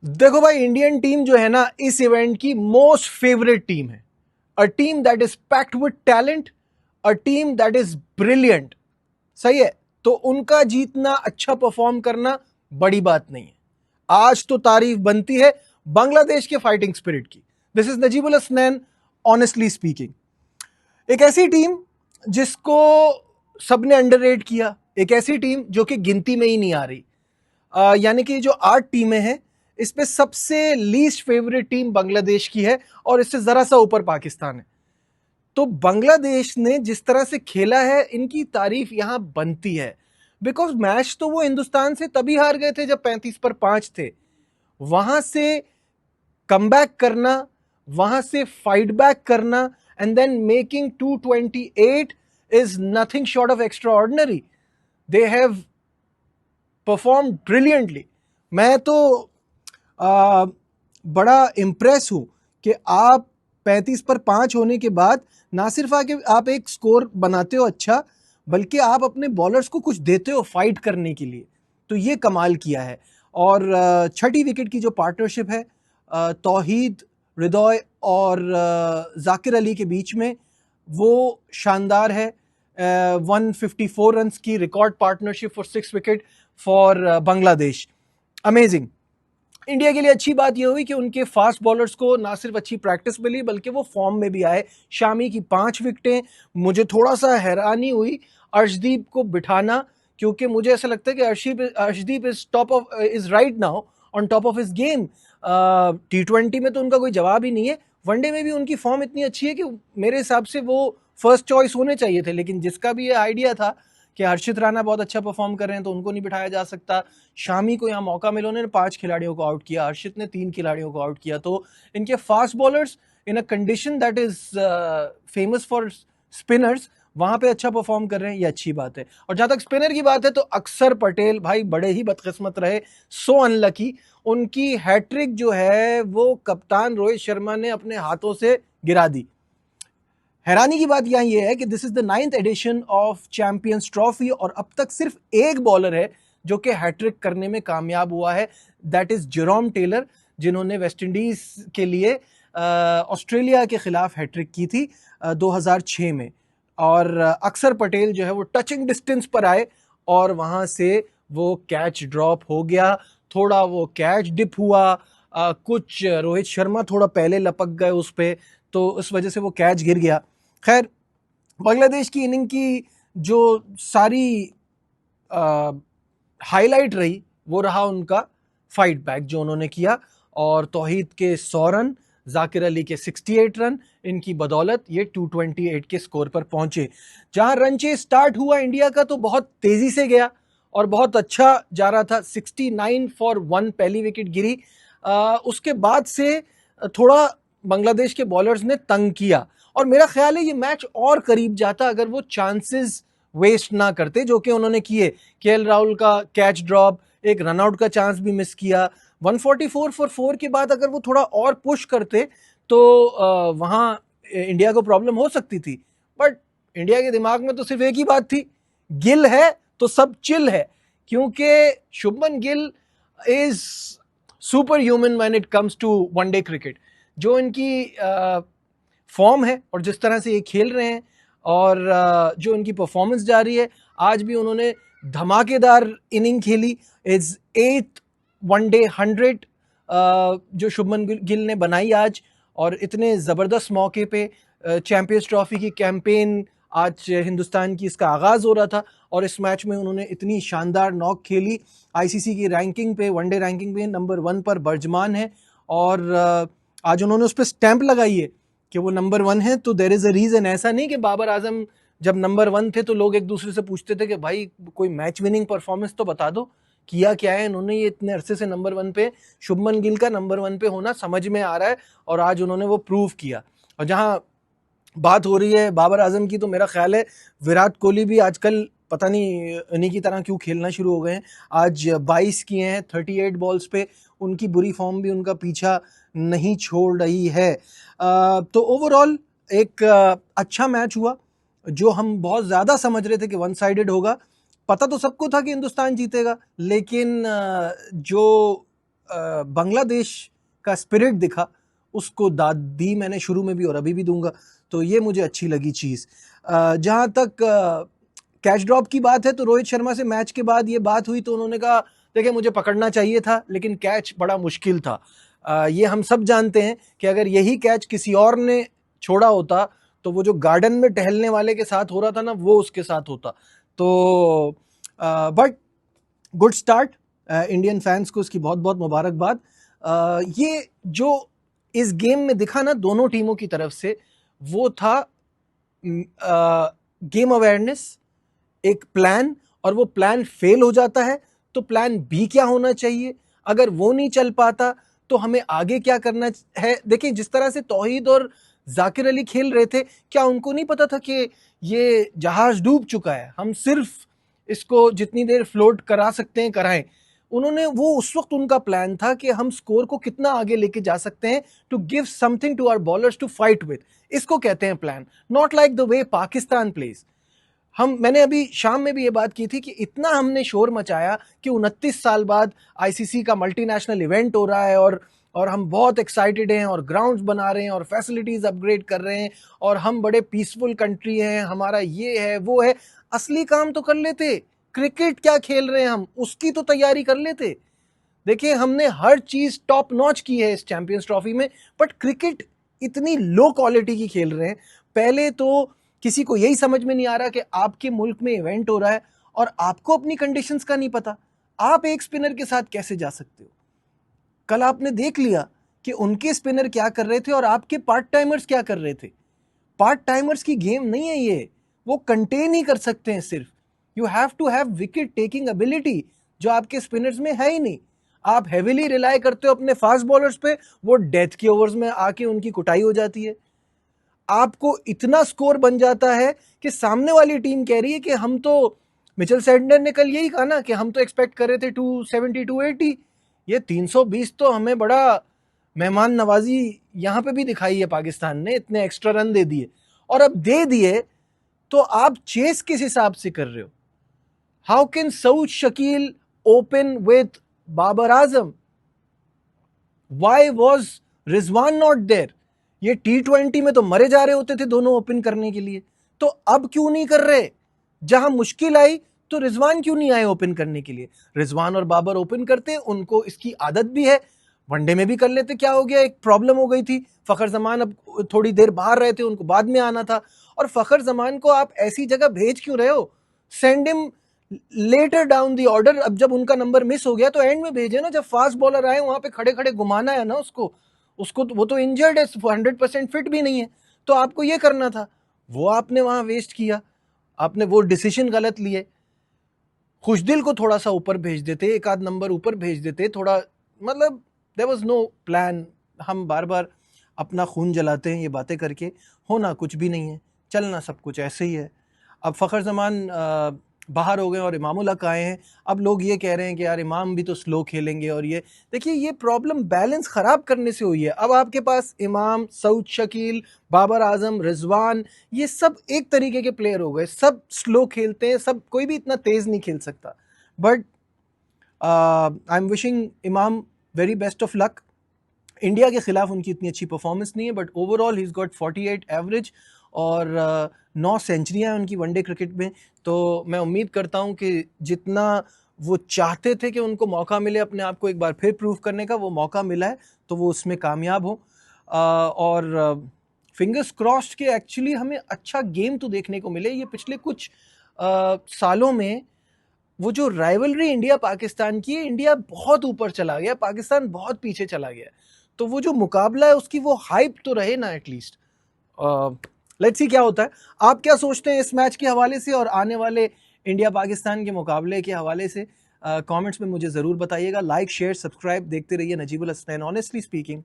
देखो भाई, Indian team जो है ना इस इवेंट की मोस्ट फेवरेट टीम है। A team that is packed with talent, a team that is brilliant. सही है, तो उनका जीतना, अच्छा परफॉर्म करना बड़ी बात नहीं है। आज तो तारीफ बनती है बांग्लादेश के फाइटिंग स्पिरिट की। This is Najibul Hasnain, honestly speaking. एक ऐसी टीम जिसको सबने अंडररेट किया, एक ऐसी टीम जो कि गिनती में ही नहीं आ रही। यानी कि जो 8 टीमें हैं, इसमें सबसे लीस्ट फेवरेट टीम बांग्लादेश की है और इससे जरा सा ऊपर पाकिस्तान है। तो बांग्लादेश ने जिस तरह से खेला है, इनकी तारीफ यहां बनती है। बिकॉज मैच तो वो हिंदुस्तान से तभी हार गए थे जब 35 पर 5 थे। वहां से कमबैक करना, वहां से फाइट बैक करना and then making 228 is nothing short of extraordinary. They have perform brilliantly. मैं तो बड़ा इम्प्रेस हूं कि आप 35 पर 5 होने के बाद ना सिर्फ आके आप एक स्कोर बनाते हो अच्छा, बल्कि आप अपने बॉलर्स को कुछ देते हो फाइट करने के लिए। तो ये कमाल किया है। और छठी विकेट की जो पार्टनरशिप है तौहीद, हृदय और जाकिर अली के बीच में, वो शानदार है। 154 रन्स की record partnership for 6 wicket for Bangladesh. Amazing. India के लिए अच्छी बात यह हुई कि उनके फास्ट बॉलर्स को ना सिर्फ अच्छी प्रैक्टिस मिली, बल्कि वो फॉर्म में भी आए। शामी की 5 विकेटें। मुझे थोड़ा सा हैरानी हुई अर्शदीप को बिठाना, क्योंकि मुझे ऐसा लगता है कि Arshdeep is right now on top of his game. T20 में तो उनका कोई जवाब ही नहीं है। वनडे में भी उनकी फॉर्म इतनी अच्छी है कि मेरे हिसाब से वो फर्स्ट चॉइस होने चाहिए थे। लेकिन जिसका भी ये आइडिया था कि हर्षित राणा बहुत अच्छा परफॉर्म कर रहे हैं तो उनको नहीं बिठाया जा सकता, शामी को यहाँ मौका मिला, उन्होंने 5 खिलाड़ियों को आउट किया, हर्षित ने 3 खिलाड़ियों को आउट किया। तो इनके fast bowlers in a condition that is famous for spinners, वहां पे अच्छा परफॉर्म कर रहे हैं, ये अच्छी बात है। और जहां तक स्पिनर की बात है तो अक्षर पटेल भाई बड़े ही बदकिस्मत रहे, सो अनलकी। उनकी हैट्रिक जो है वो कप्तान रोहित शर्मा ने अपने हाथों से गिरा दी। हैरानी की बात यहां यह है कि this is the 9th edition of champions trophy और अब तक सिर्फ एक बॉलर है जो कि हैट्रिक करने में कामयाब हुआ है, दैट इज जेरोम टेलर, जिन्होंने वेस्ट इंडीज के लिए ऑस्ट्रेलिया के खिलाफ हैट्रिक की थी 2006 में। और अक्षर पटेल जो है वो टचिंग डिस्टेंस पर आए और वहां से वो कैच ड्रॉप हो गया। थोड़ा वो कैच डिप हुआ, कुछ रोहित शर्मा थोड़ा पहले लपक गए उस पर, तो उस वजह से वो कैच गिर गया। खैर, बांग्लादेश की इनिंग की जो सारी हाईलाइट रही वो रहा उनका फाइट बैक जो उन्होंने किया। और तौहीद के 100 रन, जाकिर अली के 68 रन, इनकी बदौलत ये 228 के स्कोर पर पहुंचे। जहां रन चेज स्टार्ट हुआ इंडिया का तो बहुत तेजी से गया और बहुत अच्छा जा रहा था। 69 फॉर 1 पहली विकेट गिरी। उसके बाद से थोड़ा बांग्लादेश के बॉलर्स ने तंग किया और मेरा ख्याल है ये मैच और करीब जाता अगर वो चांसेस वेस्ट ना करते जो कि उन्होंने किए। केएल राहुल का कैच ड्रॉप, एक रनआउट का चांस भी मिस किया। 144 फॉर 4 के बाद अगर वो थोड़ा और पुश करते तो वहां इंडिया को प्रॉब्लम हो सकती थी। बट इंडिया के दिमाग में तो सिर्फ एक ही बात थी, गिल है तो सब चिल है, क्योंकि Shubman Gill is superhuman when it comes to one day cricket. जो इनकी फॉर्म है और जिस तरह से ये खेल रहे हैं और जो इनकी परफॉर्मेंस जा रही है, आज भी उन्होंने धमाकेदार इनिंग खेली। इज 8th वनडे 100 जो शुभमन गिल ने बनाई आज, और इतने ज़बरदस्त मौके पे चैंपियंस ट्रॉफी की कैंपेन आज हिंदुस्तान की इसका आगाज़ हो रहा था और इस मैच में उन्होंने इतनी शानदार नॉक खेली। आईसीसी की रैंकिंग पे, वनडे रैंकिंग पे नंबर 1 पर बर्जमान है और आज उन्होंने उस पर स्टैंप लगाई है कि वो नंबर 1 है। तो देयर इज़ अ रीज़न। ऐसा नहीं कि बाबर आजम जब नंबर 1 थे तो लोग एक दूसरे से पूछते थे कि भाई कोई मैच विनिंग परफॉर्मेंस तो बता दो, किया क्या है इन्होंने, ये इतने अरसे से नंबर 1 पे। शुभमन गिल का नंबर 1 पे होना समझ में आ रहा है और आज उन्होंने वो प्रूव किया। और जहां बात हो रही है बाबर आजम की, तो मेरा ख्याल है विराट कोहली भी आजकल पता नहीं इन्हीं की तरह क्यों खेलना शुरू हो गए हैं। आज 22 किए हैं 38 बॉल्स पे। उनकी बुरी फॉर्म भी उनका पीछा नहीं छोड़ रही है। तो ओवरऑल एक अच्छा मैच हुआ। जो हम बहुत ज़्यादा समझ रहे थे कि वन साइडेड होगा, पता तो सबको था कि हिंदुस्तान जीतेगा, लेकिन जो बांग्लादेश का स्पिरिट दिखा, उसको दाद दी मैंने शुरू में भी और अभी भी दूंगा, तो ये मुझे अच्छी लगी चीज़। जहाँ तक कैच ड्रॉप की बात है, तो रोहित शर्मा से मैच के बाद ये बात हुई तो उन्होंने कहा देखिए मुझे पकड़ना चाहिए था लेकिन कैच बड़ा मुश्किल था। ये हम सब जानते हैं कि अगर यही कैच किसी और ने छोड़ा होता तो वो जो गार्डन में टहलने वाले के साथ हो रहा था ना, वो उसके साथ होता। तो but good start, Indian fans को इसकी बहुत बहुत मुबारकबाद। ये जो इस गेम में दिखा ना दोनों टीमों की तरफ से, वो था गेम अवेयरनेस, एक प्लान, और वो प्लान फेल हो जाता है तो प्लान बी क्या होना चाहिए, अगर वो नहीं चल पाता तो हमें आगे क्या करना है। देखिए जिस तरह से तौहीद और जाकिर अली खेल रहे थे, क्या उनको नहीं पता था कि ये जहाज डूब चुका है, हम सिर्फ इसको जितनी देर फ्लोट करा सकते हैं कराएं। उन्होंने वो उस वक्त उनका प्लान था कि हम स्कोर को कितना आगे लेके जा सकते हैं, to give something to our bowlers to fight with. इसको कहते हैं plan, not like the way Pakistan plays. मैंने अभी शाम में भी ये बात की थी कि इतना हमने शोर मचाया कि 29 साल बाद आईसीसी का मल्टीनेशनल इवेंट हो रहा है और हम बहुत एक्साइटेड हैं और ग्राउंड्स बना रहे हैं और फैसिलिटीज अपग्रेड कर रहे हैं और हम बड़े पीसफुल कंट्री हैं, हमारा ये है वो है। असली काम तो कर लेते, क्रिकेट क्या खेल रहे हैं हम, उसकी तो तैयारी कर लेते। देखिए हमने हर चीज टॉप नॉच की है इस चैंपियंस ट्रॉफी में, बट क्रिकेट इतनी लो क्वालिटी की खेल रहे हैं। पहले तो किसी को यही समझ में नहीं आ रहा कि आपके मुल्क में इवेंट हो रहा है और आपको अपनी कंडीशंस का नहीं पता, आप एक स्पिनर के साथ कैसे जा सकते हो। कल आपने देख लिया कि उनके स्पिनर क्या कर रहे थे और आपके पार्ट टाइमर्स क्या कर रहे थे। पार्ट टाइमर्स की गेम नहीं है ये, वो कंटेन ही कर सकते हैं सिर्फ। You have to have wicket taking ability, जो आपके स्पिनर्स में है ही नहीं। आप हेविली रिलाई करते हो अपने फास्ट बॉलर्स पे, वो डेथ के ओवर्स में आके उनकी कुटाई हो जाती है। आपको इतना स्कोर बन जाता है कि सामने वाली टीम कह रही है कि हम तो, मिचेल सैंटनर ने कल यही कहा ना कि हम तो एक्सपेक्ट कर रहे थे 270 280, ये 320 तो हमें बड़ा मेहमान नवाजी यहां पे भी दिखाई है पाकिस्तान ने, इतने एक्स्ट्रा रन दे दिए। और अब दे दिए तो आप चेस किस हिसाब से कर रहे हो। How can Saud Shakeel open with Babar Azam, why was Rizwan not there. ये T20 में तो मरे जा रहे होते थे दोनों ओपन करने के लिए, तो अब क्यों नहीं कर रहे। जहां मुश्किल आई तो रिजवान क्यों नहीं आए ओपन करने के लिए। रिजवान और बाबर ओपन करते, उनको इसकी आदत भी है, वनडे में भी कर लेते। क्या हो गया, एक प्रॉब्लम हो गई थी, फखर जमान अब थोड़ी देर बाहर रहे थे, उनको बाद में आना था। और फखर जमान को आप ऐसी जगह भेज क्यों रहे हो, send him later down the order. अब जब उनका नंबर मिस हो गया तो एंड में भेजे ना, जब फास्ट बॉलर आए वहां पे खड़े खड़े घुमाना है ना उसको। वो तो इंजर्ड है, 100% फिट भी नहीं है, तो आपको ये करना था, वो आपने वहां वेस्ट किया, आपने वो डिसीजन गलत लिए। खुशदिल को थोड़ा सा ऊपर भेज देते, एक आध नंबर ऊपर भेज देते, थोड़ा मतलब देयर वाज नो प्लान। हम बार बार अपना खून जलाते हैं ये बातें करके, होना कुछ भी नहीं है, चलना सब कुछ ऐसे ही है। अब फ़खर जमान बाहर हो गए और इमाम उल हक आए हैं, अब लोग ये कह रहे हैं कि यार इमाम भी तो स्लो खेलेंगे, और ये देखिए ये प्रॉब्लम बैलेंस ख़राब करने से हुई है। अब आपके पास इमाम, सऊद शकील, बाबर आजम, रिजवान, ये सब एक तरीके के प्लेयर हो गए, सब स्लो खेलते हैं, सब कोई भी इतना तेज़ नहीं खेल सकता। बट आई एम विशिंग इमाम very best of luck. India के खिलाफ उनकी इतनी अच्छी परफॉर्मेंस नहीं है, but overall he is got 48 average और 9 सेंचुरियाँ हैं उनकी वनडे क्रिकेट में। तो मैं उम्मीद करता हूं कि जितना वो चाहते थे कि उनको मौका मिले अपने आप को एक बार फिर प्रूव करने का, वो मौका मिला है तो वो उसमें कामयाब हो। और फिंगर्स क्रॉस्ड के एक्चुअली हमें अच्छा गेम तो देखने को मिले। ये पिछले कुछ सालों में वो जो राइवलरी इंडिया पाकिस्तान की है, इंडिया बहुत ऊपर चला गया, पाकिस्तान बहुत पीछे चला गया। तो वो जो मुकाबला है उसकी वो हाइप तो रहे ना एटलीस्ट। लेट्स सी क्या होता है। आप क्या सोचते हैं इस मैच के हवाले से और आने वाले इंडिया पाकिस्तान के मुकाबले के हवाले से कमेंट्स में मुझे ज़रूर बताइएगा। लाइक शेयर सब्सक्राइब देखते रहिए नजीबुल हसनैन ऑनेस्टली स्पीकिंग।